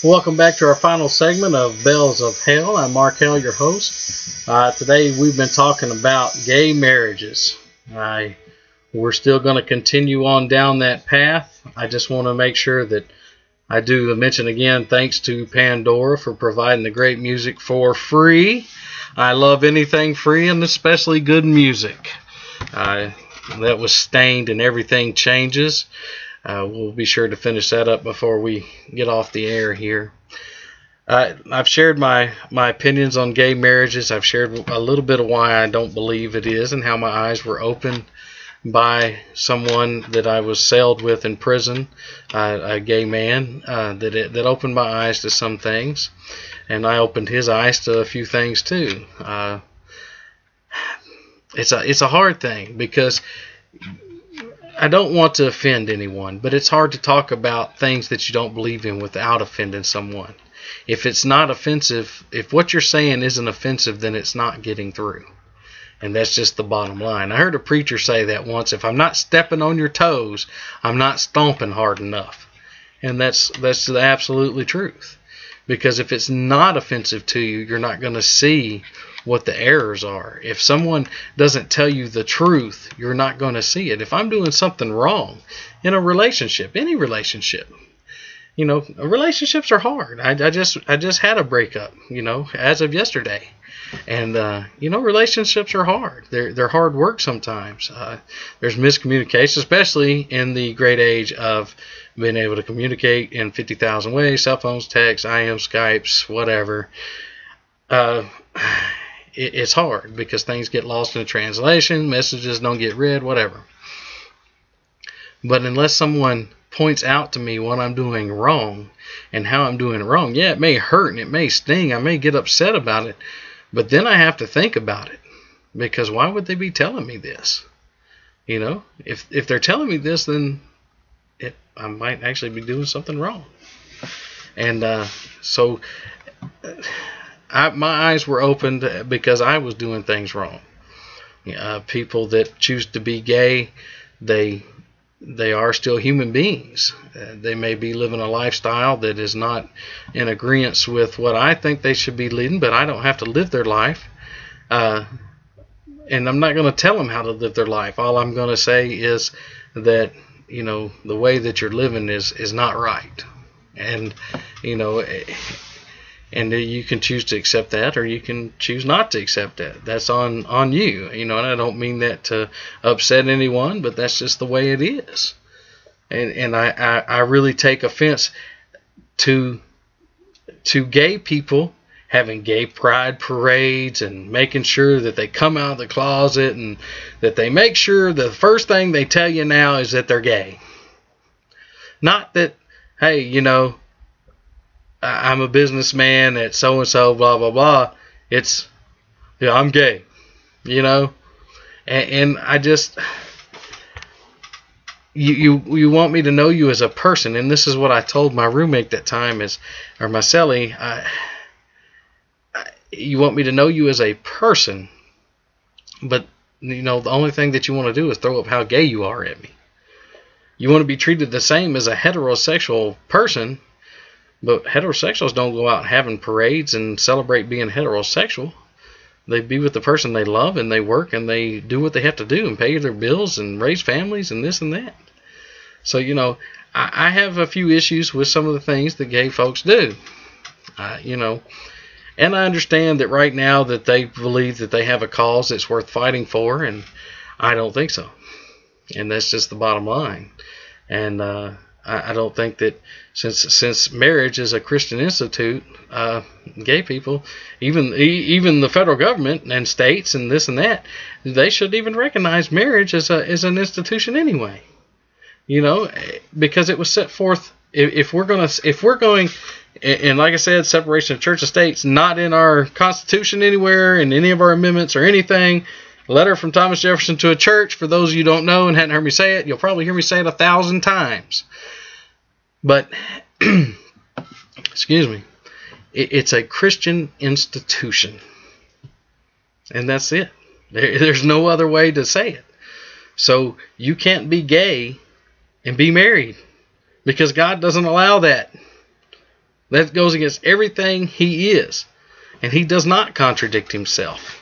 Welcome back to our final segment of Bells of Hale. I'm Mark Hale, your host. Today we've been talking about gay marriages. We're still going to continue on down that path. I just want to make sure that I do mention again, thanks to Pandora for providing the great music for free. I love anything free, and especially good music. That was Stained and Everything Changes. We'll be sure to finish that up before we get off the air here. I've shared my opinions on gay marriages. I've shared a little bit of why I don't believe it is and how my eyes were opened by someone that I was celled with in prison, a gay man, that opened my eyes to some things, and I opened his eyes to a few things too. It's a hard thing because I don't want to offend anyone, but it's hard to talk about things that you don't believe in without offending someone. If it's not offensive, if what you're saying isn't offensive, then it's not getting through. And that's just the bottom line. I heard a preacher say that once: if I'm not stepping on your toes, I'm not stomping hard enough. And that's the absolutely truth. Because if it's not offensive to you, you're not going to see what the errors are. If someone doesn't tell you the truth, you're not going to see it. If I'm doing something wrong in a relationship, any relationship, relationships are hard. I just had a breakup, as of yesterday. And, relationships are hard. They're hard work sometimes. There's miscommunication, especially in the great age of being able to communicate in 50,000 ways: cell phones, texts, IM, Skypes, whatever. It's hard because things get lost in the translation, messages don't get read, whatever. But unless someone points out to me what I'm doing wrong and how I'm doing it wrong, yeah, it may hurt and it may sting. I may get upset about it. But then I have to think about it, because why would they be telling me this? If they're telling me this, then I might actually be doing something wrong. And so my eyes were opened because I was doing things wrong. People that choose to be gay, they are still human beings. They may be living a lifestyle that is not in agreement with what I think they should be leading, but I don't have to live their life. And I'm not going to tell them how to live their life. All I'm going to say is that, the way that you're living is not right. And, and you can choose to accept that, or you can choose not to accept that. That's on you. And I don't mean that to upset anyone, but that's just the way it is. And I really take offense to gay people having gay pride parades and making sure that they come out of the closet, and that they make sure the first thing they tell you now is that they're gay. Not that, hey, I'm a businessman at so-and-so, blah, blah, blah. It's, I'm gay, And I just, you want me to know you as a person. And this is what I told my roommate that time my cellie, you want me to know you as a person, but, the only thing that you want to do is throw up how gay you are at me. You want to be treated the same as a heterosexual person, but heterosexuals don't go out having parades and celebrate being heterosexual. They be with the person they love, and they work, and they do what they have to do and pay their bills and raise families and this and that. So, I have a few issues with some of the things that gay folks do. And I understand that right now that they believe that they have a cause that's worth fighting for, and I don't think so. And that's just the bottom line. And I don't think that since marriage is a Christian institute, gay people, even the federal government and states and this and that, they should even recognize marriage as an institution anyway. Because it was set forth. If we're going, and like I said, separation of church and state's not in our Constitution anywhere, in any of our amendments or anything. A letter from Thomas Jefferson to a church, for those of you who don't know and hadn't heard me say it, you'll probably hear me say it 1,000 times. But, excuse me, it's a Christian institution. And that's it. There's no other way to say it. So you can't be gay and be married, because God doesn't allow that. That goes against everything he is. And he does not contradict himself.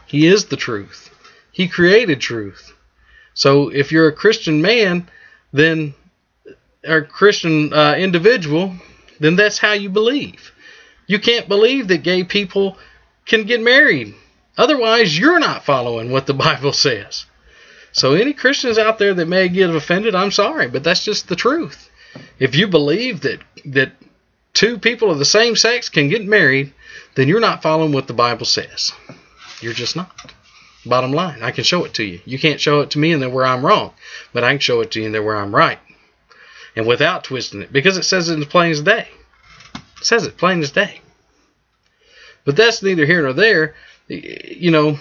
He is the truth. He created truth. So if you're a Christian man, then, or Christian individual, then that's how you believe. You can't believe that gay people can get married. Otherwise, you're not following what the Bible says. So any Christians out there that may get offended, I'm sorry, but that's just the truth. If you believe that two people of the same sex can get married, then you're not following what the Bible says. You're just not. Bottom line, I can show it to you. You can't show it to me and then where I'm wrong, but I can show it to you and then where I'm right. And without twisting it, because it says it as plain as day. It says it plain as day. But that's neither here nor there. You know,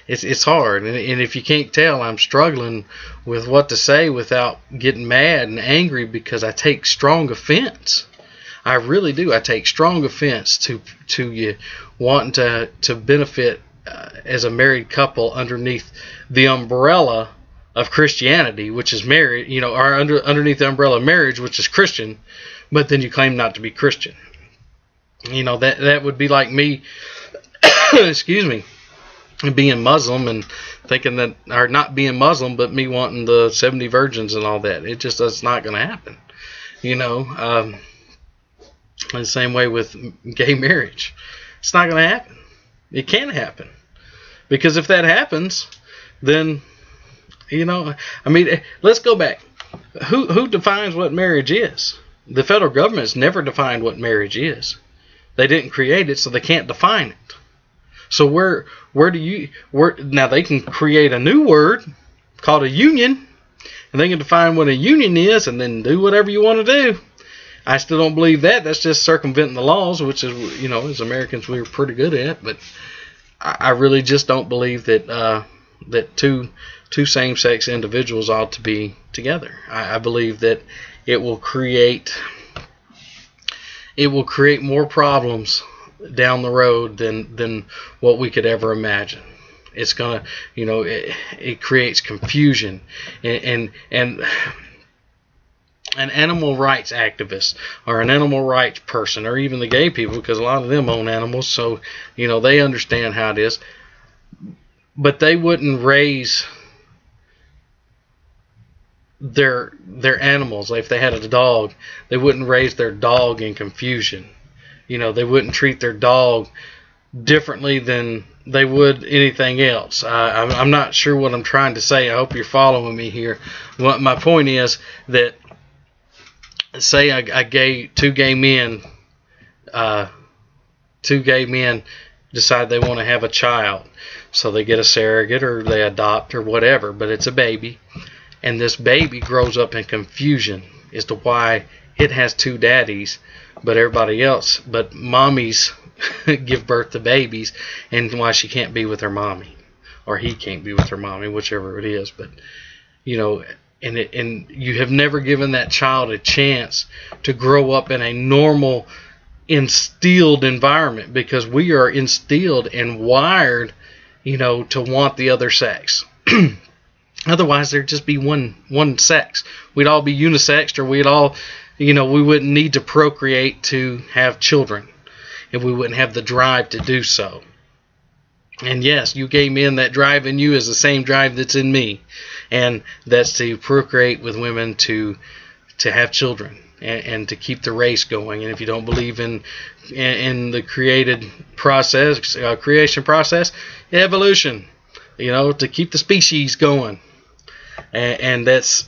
it's hard. And if you can't tell, I'm struggling with what to say without getting mad and angry, because I take strong offense. I really do. I take strong offense to you wanting to benefit as a married couple underneath the umbrella of Christianity, which is married, you know, or underneath the umbrella of marriage, which is Christian, but then you claim not to be Christian. You know, that would be like me, excuse me, being Muslim and thinking that, or not being Muslim, but me wanting the 70 virgins and all that. It's not going to happen. You know, the same way with gay marriage. It's not going to happen. It can't happen. Because if that happens, then, you know, I mean, let's go back. Who defines what marriage is? The federal government's never defined what marriage is. They didn't create it, so they can't define it. So where now they can create a new word called a union, and they can define what a union is and then do whatever you want to do. I still don't believe that. That's just circumventing the laws, which is, you know, as Americans we're pretty good at. But I really just don't believe that that two same-sex individuals ought to be together. I believe that it will create more problems down the road than what we could ever imagine. It's gonna, you know, it creates confusion and an animal rights activist or an animal rights person, or even the gay people, because a lot of them own animals, so, you know, they understand how it is. But they wouldn't raise their animals. Like if they had a dog, they wouldn't raise their dog in confusion. You know, they wouldn't treat their dog differently than they would anything else. I'm not sure what I'm trying to say. I hope you're following me here. What my point is that, say two gay men decide they want to have a child, so they get a surrogate or they adopt or whatever, but it's a baby, and this baby grows up in confusion as to why it has two daddies, but mommies give birth to babies, and why she can't be with her mommy, or he can't be with her mommy, whichever it is. But, you know, and you have never given that child a chance to grow up in a normal, instilled environment, because we are instilled and wired, you know, to want the other sex. Otherwise, there'd just be one sex. We'd all be unisexed, or we'd all, you know, we wouldn't need to procreate to have children, and we wouldn't have the drive to do so. And yes, you gay men, that drive in you is the same drive that's in me, and that's to procreate with women, to have children, and to keep the race going. And if you don't believe in the creation process, evolution, you know, to keep the species going. And that's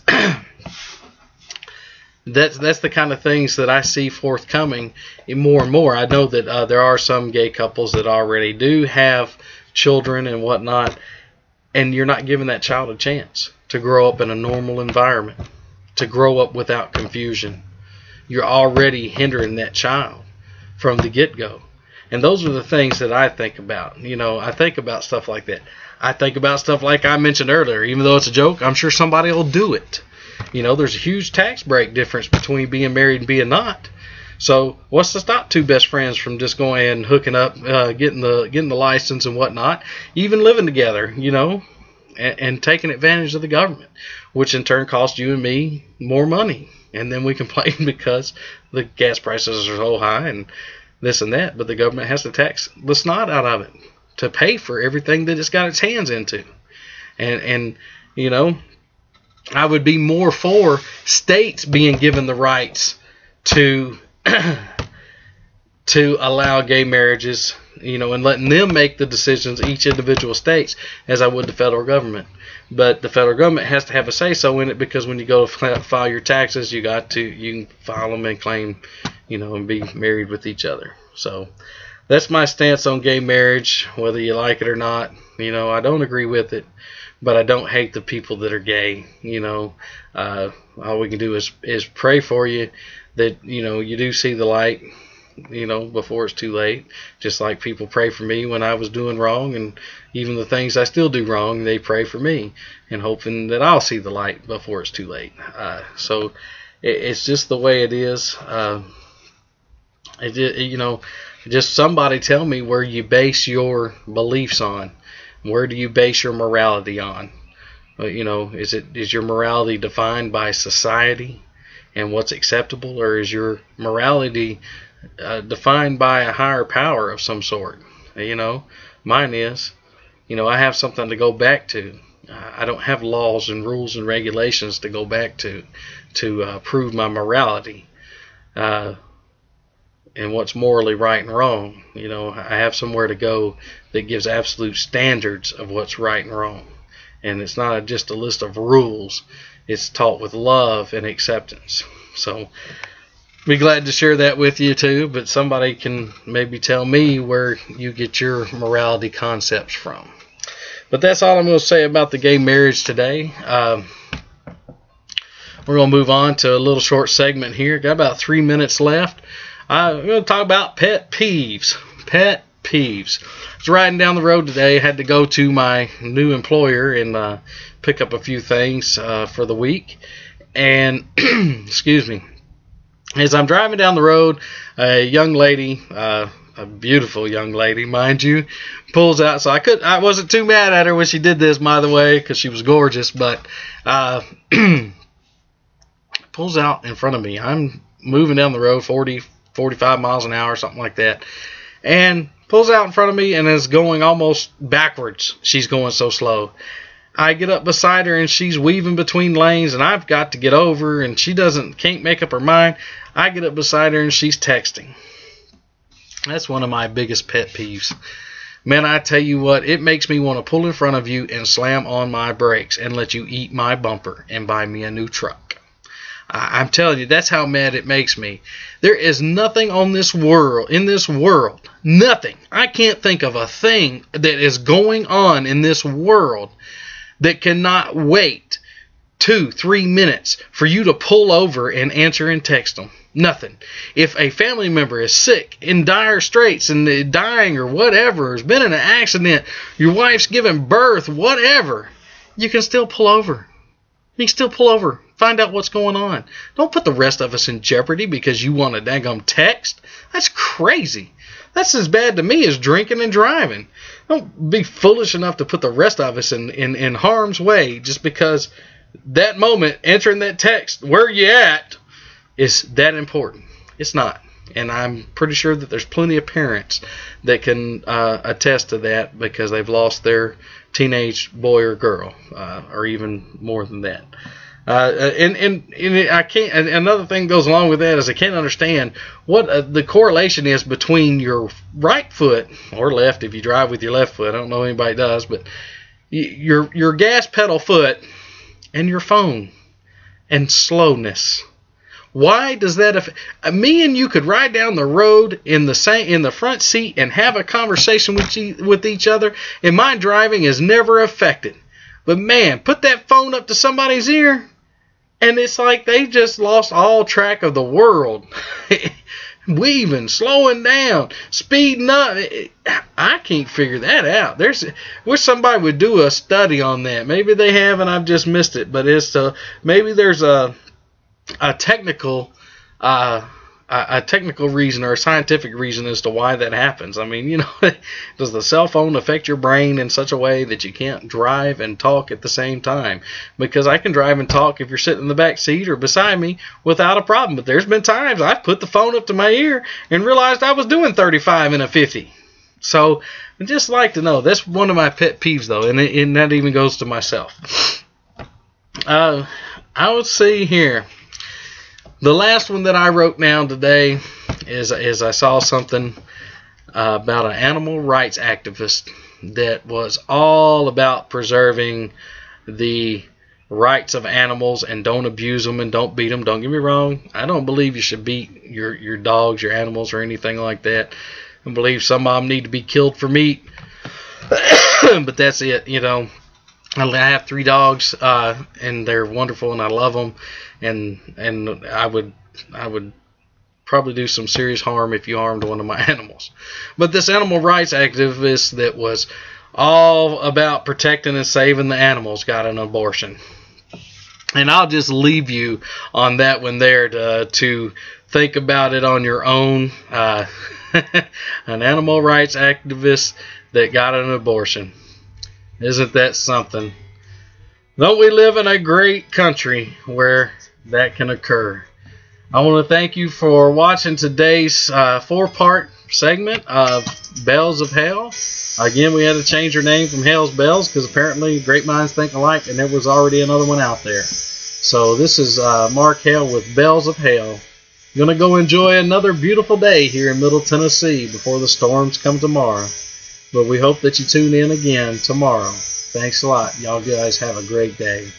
that's the kind of things that I see forthcoming more and more. I know that there are some gay couples that already do have children and whatnot, and you're not giving that child a chance to grow up in a normal environment, to grow up without confusion. You're already hindering that child from the get-go. And those are the things that I think about. You know, I think about stuff like that. I think about stuff like I mentioned earlier. Even though it's a joke, I'm sure somebody will do it. You know, there's a huge tax break difference between being married and being not. So what's to stop two best friends from just going ahead and hooking up, getting the license and whatnot, even living together, you know? and taking advantage of the government, which in turn costs you and me more money. And then we complain because the gas prices are so high and this and that, but the government has to tax the snot out of it to pay for everything that it's got its hands into. And you know, I would be more for states being given the rights to to allow gay marriages, you know, and letting them make the decisions, each individual states, as I would the federal government. But the federal government has to have a say-so in it, because when you go to file your taxes, you can file them and claim, you know, and be married with each other. So that's my stance on gay marriage, whether you like it or not. You know, I don't agree with it, but I don't hate the people that are gay. You know, all we can do is pray for you that, you know, you do see the light, you know, before it's too late. Just like people pray for me when I was doing wrong, and even the things I still do wrong, they pray for me and hoping that I'll see the light before it's too late. So it's just the way it is. You know, just somebody tell me where you base your beliefs on. Where do you base your morality on? You know, is your morality defined by society and what's acceptable, or is your morality defined by a higher power of some sort? You know, mine is. You know, I have something to go back to. I don't have laws and rules and regulations to go back to prove my morality and what's morally right and wrong. You know, I have somewhere to go that gives absolute standards of what's right and wrong. And it's not just a list of rules. It's taught with love and acceptance. So be glad to share that with you too, but somebody can maybe tell me where you get your morality concepts from. But that's all I'm going to say about the gay marriage today. We're going to move on to a little short segment here. Got about 3 minutes left. I'm going to talk about pet peeves. Pet peeves. I was riding down the road today. Had to go to my new employer and pick up a few things for the week. And, excuse me, as I'm driving down the road, a young lady, a beautiful young lady, mind you, pulls out. So I wasn't too mad at her when she did this, by the way, because she was gorgeous. But pulls out in front of me. I'm moving down the road 45 miles an hour, something like that, and pulls out in front of me and is going almost backwards. She's going so slow. I get up beside her and she's weaving between lanes, and I've got to get over, and she can't make up her mind. I get up beside her and she's texting. That's one of my biggest pet peeves. Man, I tell you what, it makes me want to pull in front of you and slam on my brakes and let you eat my bumper and buy me a new truck. I'm telling you, that's how mad it makes me. There is nothing in this world, nothing. I can't think of a thing that is going on in this world that cannot wait 2-3 minutes for you to pull over and answer and text them. Nothing. If a family member is sick, in dire straits, and dying or whatever, has been in an accident, your wife's giving birth, whatever, you can still pull over. You can still pull over. Find out what's going on. Don't put the rest of us in jeopardy because you want a daggum text. That's crazy. That's as bad to me as drinking and driving. Don't be foolish enough to put the rest of us in harm's way just because that moment, entering that text, where you at, is that important. It's not. And I'm pretty sure that there's plenty of parents that can attest to that because they've lost their teenage boy or girl, or even more than that. And I can't. Another thing goes along with that is I can't understand what the correlation is between your right foot or left if you drive with your left foot. I don't know anybody does, but your gas pedal foot and your phone and slowness. Why does that affect? Me and you could ride down the road in the front seat and have a conversation with each other, and my driving is never affected. But man, put that phone up to somebody's ear, and it's like they just lost all track of the world. Weaving, slowing down, speeding up. I can't figure that out. Wish somebody would do a study on that. Maybe they have and I've just missed it. But maybe there's a technical a technical reason or a scientific reason as to why that happens. I mean, does the cell phone affect your brain in such a way that you can't drive and talk at the same time? Because I can drive and talk if you're sitting in the back seat or beside me without a problem. But there's been times I've put the phone up to my ear and realized I was doing 35 in a 50. So I'd just like to know. That's one of my pet peeves, though, and that even goes to myself. I would say here, the last one that I wrote down today is I saw something about an animal rights activist that was all about preserving the rights of animals and don't abuse them and don't beat them. Don't get me wrong. I don't believe you should beat your dogs, your animals, or anything like that. I believe some of them need to be killed for meat. But that's it, I have 3 dogs, and they're wonderful, and I love them, and I would probably do some serious harm if you harmed one of my animals. But this animal rights activist that was all about protecting and saving the animals got an abortion. And I'll just leave you on that one there to think about it on your own. An animal rights activist that got an abortion. Isn't that something? Don't we live in a great country where that can occur? I want to thank you for watching today's 4-part segment of Bells of Hale. Again, we had to change her name from Hale's Bells because apparently great minds think alike, and there was already another one out there. So this is Mark Hale with Bells of Hale. Going to go enjoy another beautiful day here in Middle Tennessee before the storms come tomorrow. But we hope that you tune in again tomorrow. Thanks a lot. Y'all guys have a great day.